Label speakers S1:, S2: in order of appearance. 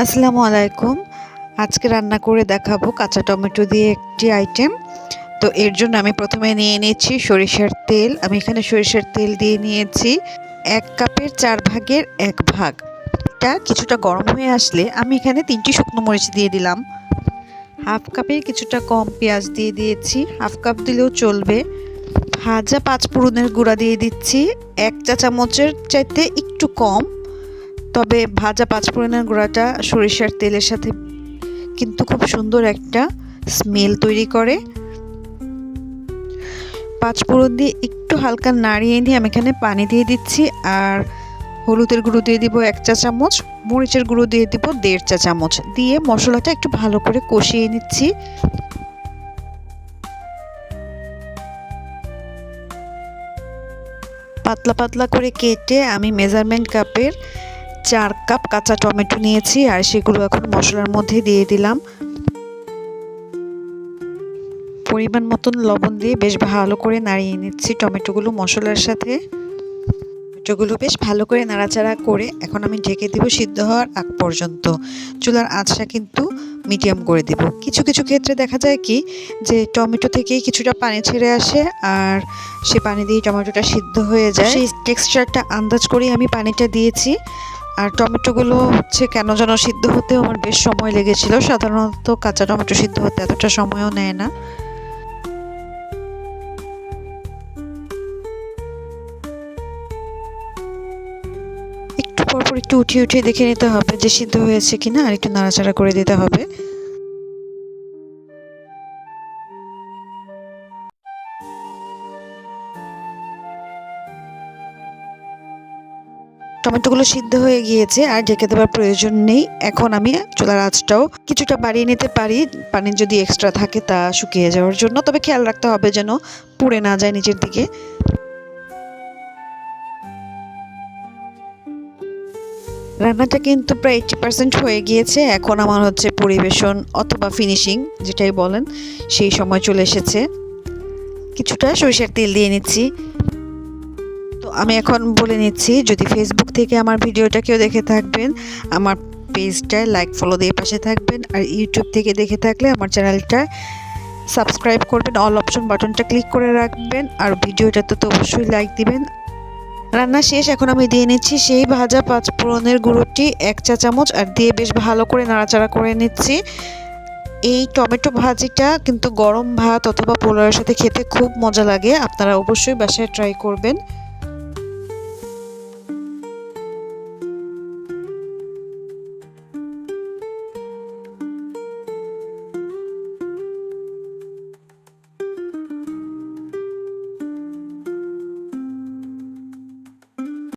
S1: আসসালামু আলাইকুম। আজকে রান্না করে দেখাবো কাঁচা টমেটো দিয়ে একটি আইটেম। তো এর জন্য আমি প্রথমে নিয়ে নিচ্ছি সরিষার তেল। আমি এখানে সরিষার তেল দিয়ে নিয়েছি ১ কাপের ৪ ভাগের ১ ভাগ। এটা কিছুটা গরম হয়ে আসলে আমি এখানে ৩টি শুকনো মরিচ দিয়ে দিলাম। হাফ কাপের কিছুটা কম পেঁয়াজ দিয়ে দিয়েছি, হাফ কাপ দিলেও চলবে। ভাজা ৫ ফোড়নের গুঁড়া দিয়ে দিচ্ছি ১ চা চামচের চাইতে একটু কম। তবে ভাজা ৫ ফোড়নের গুঁড়াটা সরিষার তেলের সাথে কিন্তু খুব সুন্দর একটা স্মেল তৈরি করে। ৫ ফোড়ন দিয়ে একটু হালকা নাড়িয়ে নিয়ে আমি এখানে পানি দিয়ে দিচ্ছি, আর হলুদের গুঁড়ো দিয়ে দিব ১ চা চামচ, মরিচের গুঁড়ো দিয়ে দিব ১.৫ চা চামচ, দিয়ে মশলাটা একটু ভালো করে কষিয়ে নিচ্ছি। পাতলা পাতলা করে কেটে আমি মেজারমেন্ট কাপের ৪ কাপ কাঁচা টমেটো নিয়েছি, আর সেগুলো এখন মশলার মধ্যে দিয়ে দিলাম। পরিমাণ মতন লবণ দিয়ে বেশ ভালো করে নাড়িয়ে নিচ্ছি টমেটোগুলো মশলার সাথে। টমেটোগুলো বেশ ভালো করে নাড়াচাড়া করে এখন আমি ঢেকে দিব সিদ্ধ হওয়ার আগ পর্যন্ত। চুলার আঁচটা কিন্তু মিডিয়াম করে দেব। কিছু কিছু ক্ষেত্রে দেখা যায় কি যে টমেটো থেকেই কিছুটা পানি ছেড়ে আসে, আর সে পানি দিয়ে টমেটোটা সিদ্ধ হয়ে যায়। সেই টেক্সচারটা আন্দাজ করেই আমি পানিটা দিয়েছি। আর টমেটোগুলো কেন যেন সিদ্ধ হতেও আমার বেশ সময় লেগেছিল। সাধারণত কাঁচা টমেটো সিদ্ধ হতে এতটা সময়ও নেয় না। একটু পরপর একটু উঠিয়ে উঠিয়ে দেখে নিতে হবে যে সিদ্ধ হয়েছে কিনা, আর একটু নাড়াচাড়া করে দিতে হবে। টমেটোগুলো সিদ্ধ হয়ে গিয়েছে, আর ঢেকে দেওয়ার প্রয়োজন নেই। এখন আমি চুলার আঁচটাও কিছুটা বাড়িয়ে নিতে পারি, পানি যদি এক্সট্রা থাকে তা শুকিয়ে যাওয়ার জন্য। তবে খেয়াল রাখতে হবে যেন পুড়ে না যায় নিচের দিকে। রান্নাটা কিন্তু প্রায় 80% হয়ে গিয়েছে। এখন আমার পরিবেশন অথবা ফিনিশিং যেটাই বলেন, সেই সময় চলে এসেছে। কিছুটা সরিষার তেল দিয়ে নিচ্ছি। তো আমি এখন বলে নিচ্ছি, যদি ফেসবুক থেকে আমার ভিডিওটা কেউ দেখে থাকবেন, আমার পেজটায় লাইক ফলো দিয়ে পাশে থাকবেন। আর ইউটিউব থেকে দেখে থাকলে আমার চ্যানেলটা সাবস্ক্রাইব করবেন, অল অপশন বাটনটা ক্লিক করে রাখবেন, আর ভিডিওটাতে তো অবশ্যই লাইক দিবেন। রান্না শেষ, এখন আমি দিয়ে নিচ্ছি সেই ভাজা ৫ ফোড়নের গুঁড়োটি ১ চা চামচ, আর দিয়ে বেশ ভালো করে নাড়াচাড়া করে নিচ্ছি। এই টমেটো ভাজিটা কিন্তু গরম ভাত অথবা পোলাওয়ের সাথে খেতে খুব মজা লাগে। আপনারা অবশ্যই বাসায় ট্রাই করবেন।